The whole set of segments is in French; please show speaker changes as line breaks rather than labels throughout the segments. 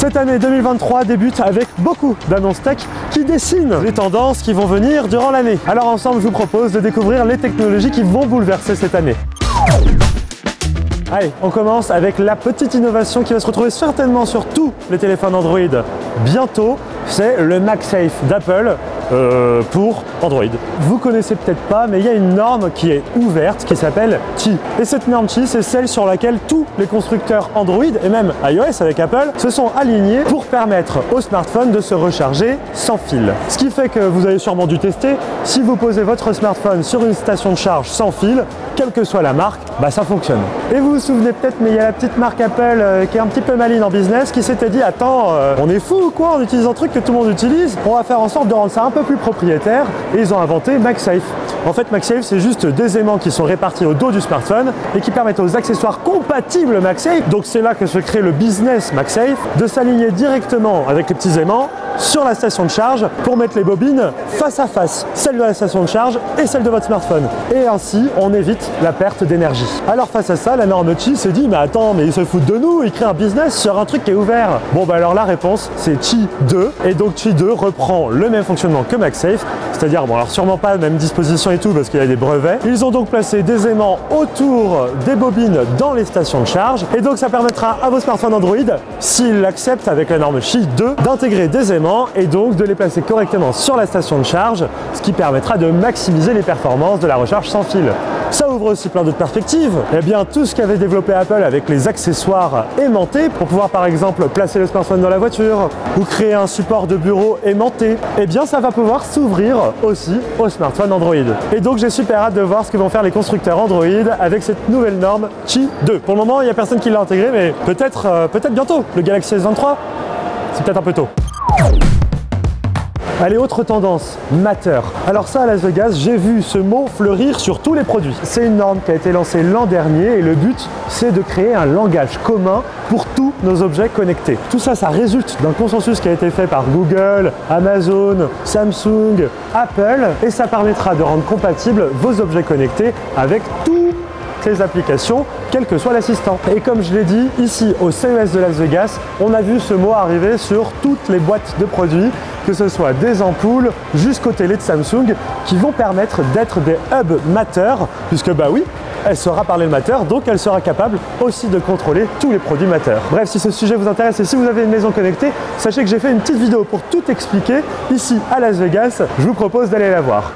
Cette année 2023 débute avec beaucoup d'annonces tech qui dessinent les tendances qui vont venir durant l'année. Alors ensemble, je vous propose de découvrir les technologies qui vont bouleverser cette année. Allez, on commence avec la petite innovation qui va se retrouver certainement sur tous les téléphones Android bientôt, c'est le MagSafe d'Apple pour Android. Vous connaissez peut-être pas, mais il y a une norme qui est ouverte qui s'appelle Qi. Et cette norme Qi, c'est celle sur laquelle tous les constructeurs Android et même iOS avec Apple se sont alignés pour permettre au smartphone de se recharger sans fil. Ce qui fait que vous avez sûrement dû tester, si vous posez votre smartphone sur une station de charge sans fil, quelle que soit la marque, bah ça fonctionne. Et vous vous souvenez peut-être, mais il y a la petite marque Apple qui est un petit peu maligne en business qui s'était dit attends, on est fou ou quoi, on utilise un truc que tout le monde utilise, on va faire en sorte de rendre ça un peu plus propriétaire, et ils ont inventé MagSafe. En fait, MagSafe, c'est juste des aimants qui sont répartis au dos du smartphone et qui permettent aux accessoires compatibles MagSafe, donc c'est là que se crée le business MagSafe, de s'aligner directement avec les petits aimants sur la station de charge pour mettre les bobines face à face, celle de la station de charge et celle de votre smartphone. Et ainsi, on évite la perte d'énergie. Alors face à ça, la norme Qi s'est dit, mais attends, mais ils se foutent de nous, ils créent un business sur un truc qui est ouvert. Bon, bah alors la réponse, c'est Qi 2. Et donc Qi 2 reprend le même fonctionnement que MagSafe, c'est-à-dire, bon, alors sûrement pas la même disposition et tout, parce qu'il y a des brevets. Ils ont donc placé des aimants autour des bobines dans les stations de charge. Et donc ça permettra à vos smartphones Android, s'ils l'acceptent avec la norme Qi 2, d'intégrer des aimants et donc de les placer correctement sur la station de charge, ce qui permettra de maximiser les performances de la recharge sans fil. Ça ouvre aussi plein d'autres perspectives. Eh bien, tout ce qu'avait développé Apple avec les accessoires aimantés pour pouvoir par exemple placer le smartphone dans la voiture ou créer un support de bureau aimanté, eh bien ça va pouvoir s'ouvrir aussi aux smartphones Android. Et donc j'ai super hâte de voir ce que vont faire les constructeurs Android avec cette nouvelle norme Qi 2. Pour le moment, il n'y a personne qui l'a intégré, mais peut-être bientôt. Le Galaxy S23, c'est peut-être un peu tôt. Allez, autre tendance, Matter. Alors ça, à Las Vegas, j'ai vu ce mot fleurir sur tous les produits. C'est une norme qui a été lancée l'an dernier et le but, c'est de créer un langage commun pour tous nos objets connectés. Tout ça, ça résulte d'un consensus qui a été fait par Google, Amazon, Samsung, Apple, et ça permettra de rendre compatibles vos objets connectés avec tous les applications, quel que soit l'assistant. Et comme je l'ai dit, ici au CES de Las Vegas, on a vu ce mot arriver sur toutes les boîtes de produits, que ce soit des ampoules jusqu'aux télés de Samsung, qui vont permettre d'être des hubs Matter, puisque bah oui, elle saura parler le Matter, donc elle sera capable aussi de contrôler tous les produits Matter. Bref, si ce sujet vous intéresse et si vous avez une maison connectée, sachez que j'ai fait une petite vidéo pour tout expliquer ici à Las Vegas. Je vous propose d'aller la voir.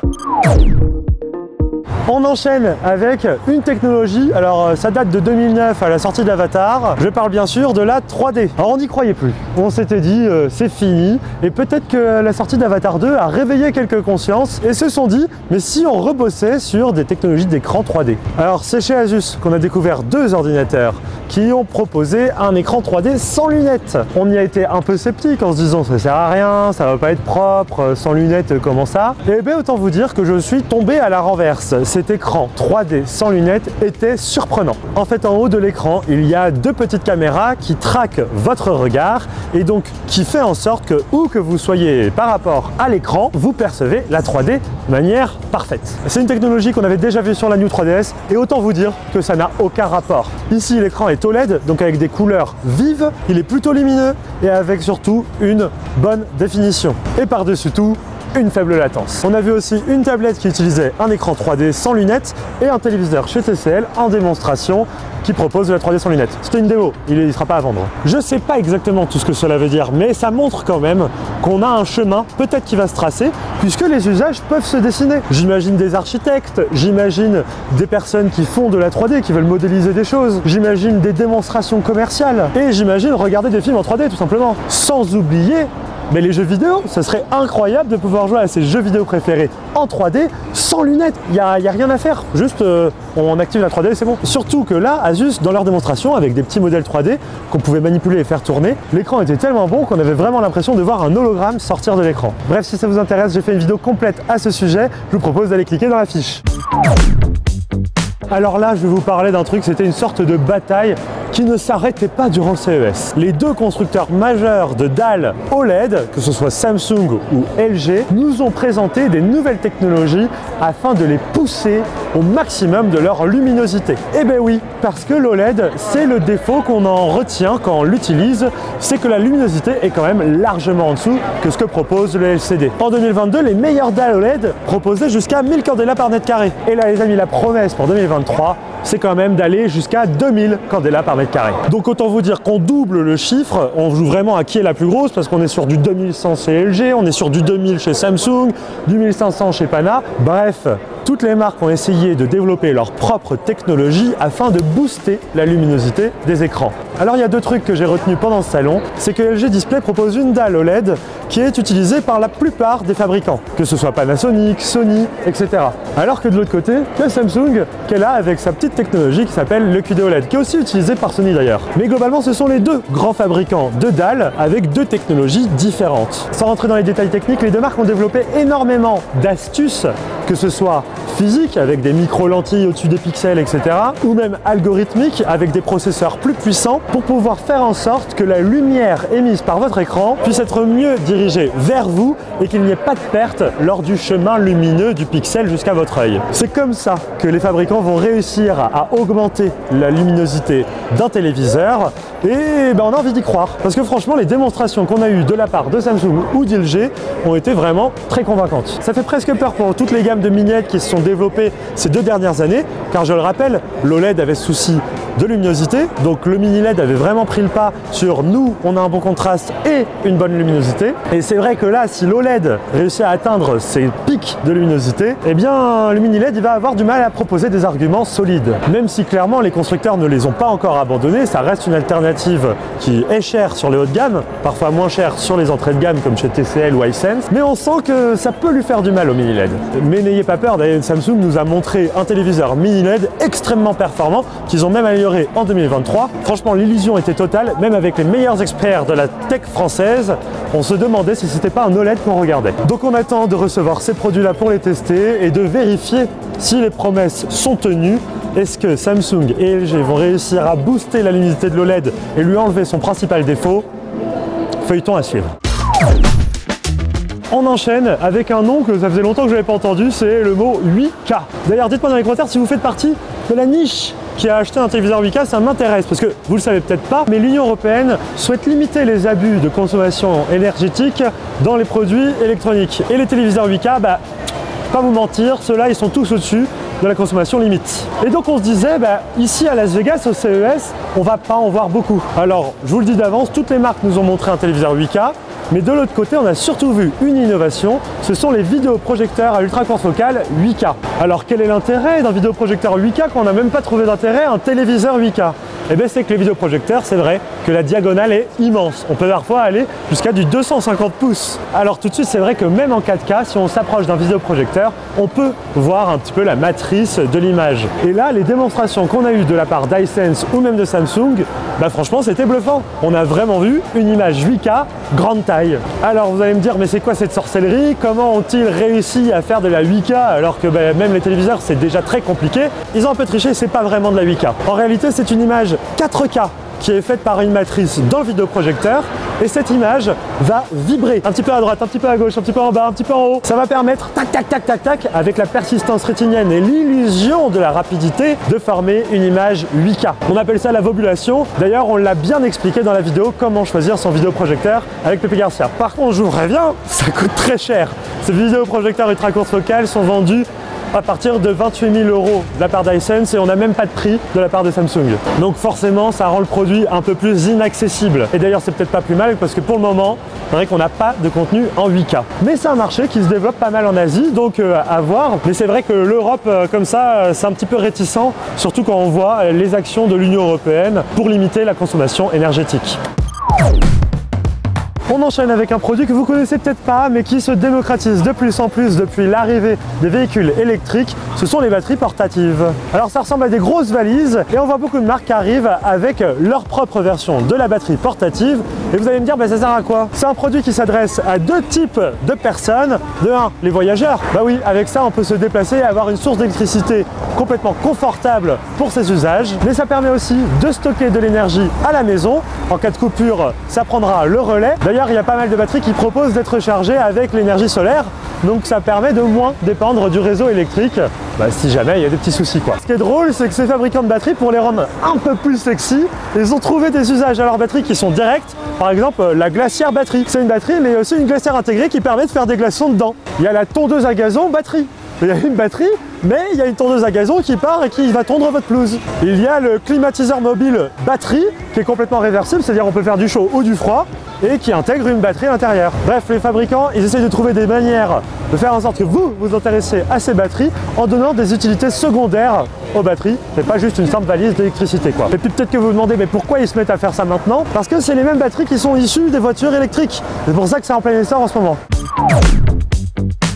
On enchaîne avec une technologie, alors ça date de 2009 à la sortie d'Avatar. Je parle bien sûr de la 3D. Alors on n'y croyait plus. On s'était dit c'est fini, et peut-être que la sortie d'Avatar 2 a réveillé quelques consciences et se sont dit mais si on rebossait sur des technologies d'écran 3D. Alors c'est chez Asus qu'on a découvert deux ordinateurs qui ont proposé un écran 3D sans lunettes. On y a été un peu sceptique en se disant ça sert à rien, ça va pas être propre, sans lunettes comment ça. Et bien autant vous dire que je suis tombé à la renverse. Cet écran 3D sans lunettes était surprenant. En fait, en haut de l'écran, il y a deux petites caméras qui traquent votre regard et donc qui fait en sorte que, où que vous soyez par rapport à l'écran, vous percevez la 3D de manière parfaite. C'est une technologie qu'on avait déjà vue sur la New 3DS et autant vous dire que ça n'a aucun rapport. Ici, l'écran est OLED, donc avec des couleurs vives, il est plutôt lumineux et avec surtout une bonne définition. Et par-dessus tout, une faible latence. On a vu aussi une tablette qui utilisait un écran 3D sans lunettes et un téléviseur chez TCL en démonstration qui propose de la 3D sans lunettes. C'était une démo, il ne sera pas à vendre. Je ne sais pas exactement tout ce que cela veut dire, mais ça montre quand même qu'on a un chemin peut-être qui va se tracer puisque les usages peuvent se dessiner. J'imagine des architectes, j'imagine des personnes qui font de la 3D, qui veulent modéliser des choses, j'imagine des démonstrations commerciales et j'imagine regarder des films en 3D tout simplement. Sans oublier mais les jeux vidéo, ce serait incroyable de pouvoir jouer à ses jeux vidéo préférés en 3D sans lunettes. Il n'y a rien à faire, juste on active la 3D et c'est bon. Surtout que là, Asus, dans leur démonstration, avec des petits modèles 3D qu'on pouvait manipuler et faire tourner, l'écran était tellement bon qu'on avait vraiment l'impression de voir un hologramme sortir de l'écran. Bref, si ça vous intéresse, j'ai fait une vidéo complète à ce sujet. Je vous propose d'aller cliquer dans la fiche. Alors là, je vais vous parler d'un truc, c'était une sorte de bataille qui ne s'arrêtait pas durant le CES. Les deux constructeurs majeurs de dalles OLED, que ce soit Samsung ou LG, nous ont présenté des nouvelles technologies afin de les pousser au maximum de leur luminosité. Eh bien oui, parce que l'OLED, c'est le défaut qu'on en retient quand on l'utilise, c'est que la luminosité est quand même largement en dessous que ce que propose le LCD. En 2022, les meilleures dalles OLED proposaient jusqu'à 1000 candela par mètre carré. Et là les amis, la promesse pour 2023, c'est quand même d'aller jusqu'à 2000 candela par mètre carré. Donc autant vous dire qu'on double le chiffre, on joue vraiment à qui est la plus grosse parce qu'on est sur du 2100 chez LG, on est sur du 2000 chez Samsung, du 1500 chez Pana. Bref, toutes les marques ont essayé de développer leur propre technologie afin de booster la luminosité des écrans. Alors il y a deux trucs que j'ai retenus pendant ce salon, c'est que LG Display propose une dalle OLED qui est utilisée par la plupart des fabricants, que ce soit Panasonic, Sony, etc. Alors que de l'autre côté, il y a Samsung qui est là avec sa petite technologie qui s'appelle le QD-OLED, qui est aussi utilisée par Sony d'ailleurs. Mais globalement, ce sont les deux grands fabricants de dalles avec deux technologies différentes. Sans rentrer dans les détails techniques, les deux marques ont développé énormément d'astuces, que ce soit physique avec des micro-lentilles au-dessus des pixels, etc. ou même algorithmique avec des processeurs plus puissants pour pouvoir faire en sorte que la lumière émise par votre écran puisse être mieux dirigée vers vous et qu'il n'y ait pas de perte lors du chemin lumineux du pixel jusqu'à votre œil. C'est comme ça que les fabricants vont réussir à augmenter la luminosité d'un téléviseur et on a envie d'y croire. Parce que franchement, les démonstrations qu'on a eues de la part de Samsung ou d'LG ont été vraiment très convaincantes. Ça fait presque peur pour toutes les gammes de mini-LED qui se sont développées ces 2 dernières années, car je le rappelle, l'OLED avait souci de luminosité, donc le mini LED avait vraiment pris le pas sur nous, on a un bon contraste et une bonne luminosité. Et c'est vrai que là, si l'OLED réussit à atteindre ses pics de luminosité, eh bien le mini LED il va avoir du mal à proposer des arguments solides. Même si clairement les constructeurs ne les ont pas encore abandonnés, ça reste une alternative qui est chère sur les hauts de gamme, parfois moins chère sur les entrées de gamme comme chez TCL ou Hisense, mais on sent que ça peut lui faire du mal au mini LED. Mais n'ayez pas peur, d'ailleurs Samsung nous a montré un téléviseur mini LED extrêmement performant qu'ils ont même amélioré en 2023. Franchement, l'illusion était totale, même avec les meilleurs experts de la tech française, on se demandait si c'était pas un OLED qu'on regardait. Donc on attend de recevoir ces produits-là pour les tester et de vérifier si les promesses sont tenues. Est-ce que Samsung et LG vont réussir à booster la luminosité de l'OLED et lui enlever son principal défaut? Feuilleton à suivre. On enchaîne avec un nom que ça faisait longtemps que je n'avais pas entendu, c'est le mot 8K. D'ailleurs, dites-moi dans les commentaires si vous faites partie de la niche qui a acheté un téléviseur 8K, ça m'intéresse parce que vous le savez peut-être pas, mais l'Union européenne souhaite limiter les abus de consommation énergétique dans les produits électroniques. Et les téléviseurs 8K, pas vous mentir, ceux-là ils sont tous au-dessus de la consommation limite. Et donc on se disait, ici à Las Vegas au CES, on va pas en voir beaucoup. Alors je vous le dis d'avance, toutes les marques nous ont montré un téléviseur 8K, mais de l'autre côté on a surtout vu une innovation, ce sont les vidéoprojecteurs à ultra courte focale 8K. Alors quel est l'intérêt d'un vidéoprojecteur 8K quand on n'a même pas trouvé d'intérêt à un téléviseur 8K? Eh bien c'est que les vidéoprojecteurs, c'est vrai que la diagonale est immense. On peut parfois aller jusqu'à du 250 pouces. Alors tout de suite, c'est vrai que même en 4K, si on s'approche d'un vidéoprojecteur, on peut voir un petit peu la matrice de l'image. Et là, les démonstrations qu'on a eues de la part d'Hisense ou même de Samsung, franchement, c'était bluffant. On a vraiment vu une image 8K grande taille. Alors vous allez me dire, mais c'est quoi cette sorcellerie? Comment ont-ils réussi à faire de la 8K alors que même les téléviseurs, c'est déjà très compliqué? Ils ont un peu triché, c'est pas vraiment de la 8K. En réalité, c'est une image 4K qui est faite par une matrice dans le vidéoprojecteur et cette image va vibrer un petit peu à droite, un petit peu à gauche, un petit peu en bas, un petit peu en haut. Ça va permettre, tac, tac, tac, tac, tac, avec la persistance rétinienne et l'illusion de la rapidité, de former une image 8K. On appelle ça la vobulation. D'ailleurs, on l'a bien expliqué dans la vidéo comment choisir son vidéoprojecteur avec Pépé Garcia. Par contre, je vous préviens, ça coûte très cher. Ces vidéoprojecteurs ultra courte focale sont vendus à partir de 28 000 € de la part d'Hisense et on n'a même pas de prix de la part de Samsung. Donc forcément, ça rend le produit un peu plus inaccessible. Et d'ailleurs, c'est peut-être pas plus mal parce que pour le moment, c'est vrai qu'on n'a pas de contenu en 8K. Mais c'est un marché qui se développe pas mal en Asie, donc à voir. Mais c'est vrai que l'Europe, comme ça, c'est un petit peu réticent, surtout quand on voit les actions de l'Union européenne pour limiter la consommation énergétique. On enchaîne avec un produit que vous connaissez peut-être pas, mais qui se démocratise de plus en plus depuis l'arrivée des véhicules électriques. Ce sont les batteries portatives. Alors ça ressemble à des grosses valises et on voit beaucoup de marques qui arrivent avec leur propre version de la batterie portative. Et vous allez me dire, ça sert à quoi? C'est un produit qui s'adresse à deux types de personnes. De un, les voyageurs. Bah oui, avec ça on peut se déplacer et avoir une source d'électricité complètement confortable pour ses usages. Mais ça permet aussi de stocker de l'énergie à la maison. En cas de coupure, ça prendra le relais. D'ailleurs, il y a pas mal de batteries qui proposent d'être rechargées avec l'énergie solaire. Donc ça permet de moins dépendre du réseau électrique, si jamais il y a des petits soucis quoi. Ce qui est drôle, c'est que ces fabricants de batteries, pour les rendre un peu plus sexy, ils ont trouvé des usages à leurs batteries qui sont directs. Par exemple, la glacière batterie. C'est une batterie, mais aussi une glacière intégrée qui permet de faire des glaçons dedans. Il y a la tondeuse à gazon batterie. Il y a une batterie, mais il y a une tondeuse à gazon qui part et qui va tondre votre pelouse. Il y a le climatiseur mobile batterie, qui est complètement réversible, c'est-à-dire on peut faire du chaud ou du froid, et qui intègre une batterie à l'intérieur. Bref, les fabricants, ils essayent de trouver des manières de faire en sorte que vous vous intéressez à ces batteries en donnant des utilités secondaires aux batteries. C'est pas juste une simple valise d'électricité quoi. Et puis peut-être que vous vous demandez mais pourquoi ils se mettent à faire ça maintenant? Parce que c'est les mêmes batteries qui sont issues des voitures électriques. C'est pour ça que c'est en plein essor en ce moment.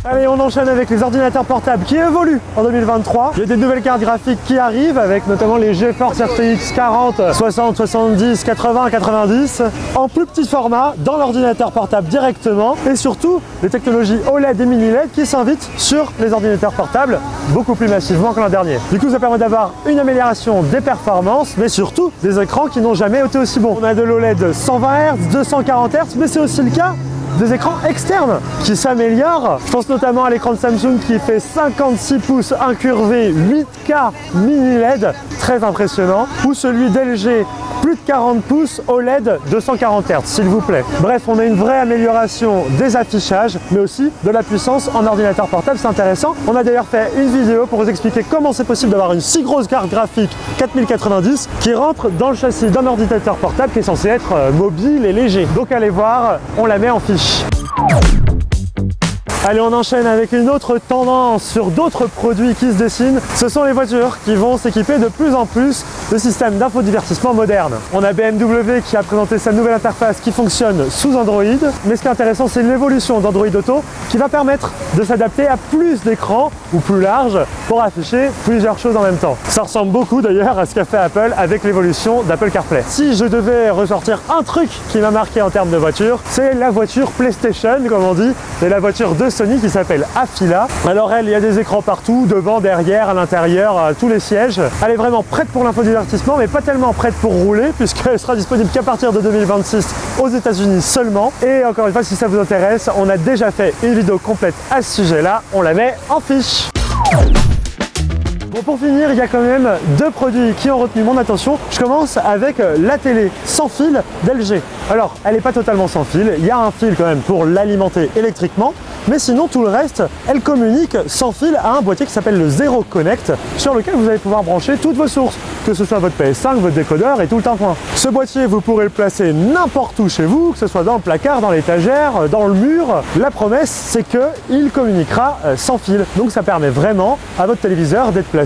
Allez, on enchaîne avec les ordinateurs portables qui évoluent en 2023. Il y a des nouvelles cartes graphiques qui arrivent avec notamment les GeForce RTX 40, 60, 70, 80, 90 en plus petit format dans l'ordinateur portable directement et surtout les technologies OLED et mini LED qui s'invitent sur les ordinateurs portables beaucoup plus massivement que l'an dernier. Du coup, ça permet d'avoir une amélioration des performances mais surtout des écrans qui n'ont jamais été aussi bons. On a de l'OLED 120 Hz, 240 Hz mais c'est aussi le cas des écrans externes qui s'améliorent. Je pense notamment à l'écran de Samsung qui fait 56 pouces incurvé 8K mini LED, très impressionnant, ou celui d'LG plus de 40 pouces OLED 240 Hz, s'il vous plaît. Bref, on a une vraie amélioration des affichages, mais aussi de la puissance en ordinateur portable, c'est intéressant. On a d'ailleurs fait une vidéo pour vous expliquer comment c'est possible d'avoir une si grosse carte graphique 4090 qui rentre dans le châssis d'un ordinateur portable qui est censé être mobile et léger. Donc allez voir, on la met en fiche. Allez, on enchaîne avec une autre tendance sur d'autres produits qui se dessinent. Ce sont les voitures qui vont s'équiper de plus en plus de systèmes d'infodivertissement modernes. On a BMW qui a présenté sa nouvelle interface qui fonctionne sous Android. Mais ce qui est intéressant, c'est l'évolution d'Android Auto qui va permettre de s'adapter à plus d'écrans ou plus large pour afficher plusieurs choses en même temps. Ça ressemble beaucoup d'ailleurs à ce qu'a fait Apple avec l'évolution d'Apple CarPlay. Si je devais ressortir un truc qui m'a marqué en termes de voiture, c'est la voiture PlayStation, comme on dit, et la voiture de Sony qui s'appelle Afeela. Alors elle, il y a des écrans partout, devant, derrière, à l'intérieur, à tous les sièges. Elle est vraiment prête pour l'infodivertissement, mais pas tellement prête pour rouler, puisqu'elle sera disponible qu'à partir de 2026 aux États-Unis seulement. Et encore une fois, si ça vous intéresse, on a déjà fait une vidéo complète à ce sujet-là. On la met en fiche. Bon, pour finir, il y a quand même deux produits qui ont retenu mon attention. Je commence avec la télé sans fil d'LG. Alors, elle n'est pas totalement sans fil, il y a un fil quand même pour l'alimenter électriquement, mais sinon tout le reste, elle communique sans fil à un boîtier qui s'appelle le Zero Connect, sur lequel vous allez pouvoir brancher toutes vos sources, que ce soit votre PS5, votre décodeur et tout le tintouin. Ce boîtier, vous pourrez le placer n'importe où chez vous, que ce soit dans le placard, dans l'étagère, dans le mur. La promesse, c'est qu'il communiquera sans fil. Donc ça permet vraiment à votre téléviseur d'être placé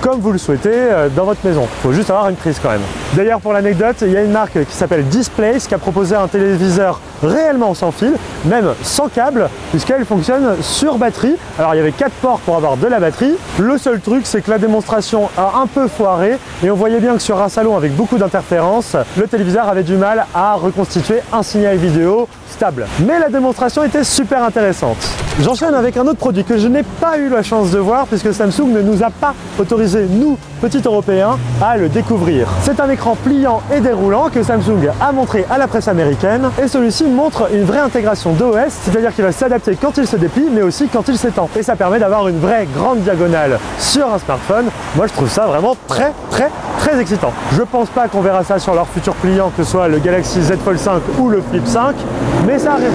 comme vous le souhaitez dans votre maison. Il faut juste avoir une prise quand même. D'ailleurs, pour l'anecdote, il y a une marque qui s'appelle Displace qui a proposé un téléviseur réellement sans fil, même sans câble, puisqu'elle fonctionne sur batterie. Alors il y avait 4 ports pour avoir de la batterie. Le seul truc, c'est que la démonstration a un peu foiré et on voyait bien que sur un salon avec beaucoup d'interférences, le téléviseur avait du mal à reconstituer un signal vidéo stable. Mais la démonstration était super intéressante. J'enchaîne avec un autre produit que je n'ai pas eu la chance de voir puisque Samsung ne nous a pas autorisé, nous, petits Européens, à le découvrir. C'est un écran pliant et déroulant que Samsung a montré à la presse américaine et celui-ci montre une vraie intégration d'OS, c'est-à-dire qu'il va s'adapter quand il se déplie mais aussi quand il s'étend. Et ça permet d'avoir une vraie grande diagonale sur un smartphone. Moi je trouve ça vraiment très excitant. Je pense pas qu'on verra ça sur leur futur client, que ce soit le Galaxy Z Fold 5 ou le Flip 5, mais ça arrive.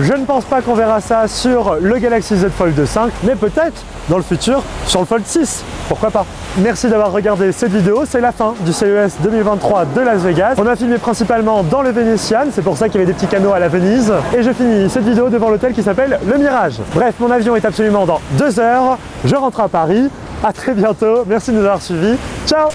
Je ne pense pas qu'on verra ça sur le Galaxy Z Fold 5, mais peut-être dans le futur sur le Fold 6. Pourquoi pas? Merci d'avoir regardé cette vidéo, c'est la fin du CES 2023 de Las Vegas. On a filmé principalement dans le Venetian, c'est pour ça qu'il y avait des petits canaux à la Venise. Et je finis cette vidéo devant l'hôtel qui s'appelle Le Mirage. Bref, mon avion est absolument dans 2 heures, je rentre à Paris. À très bientôt, merci de nous avoir suivis. Ciao!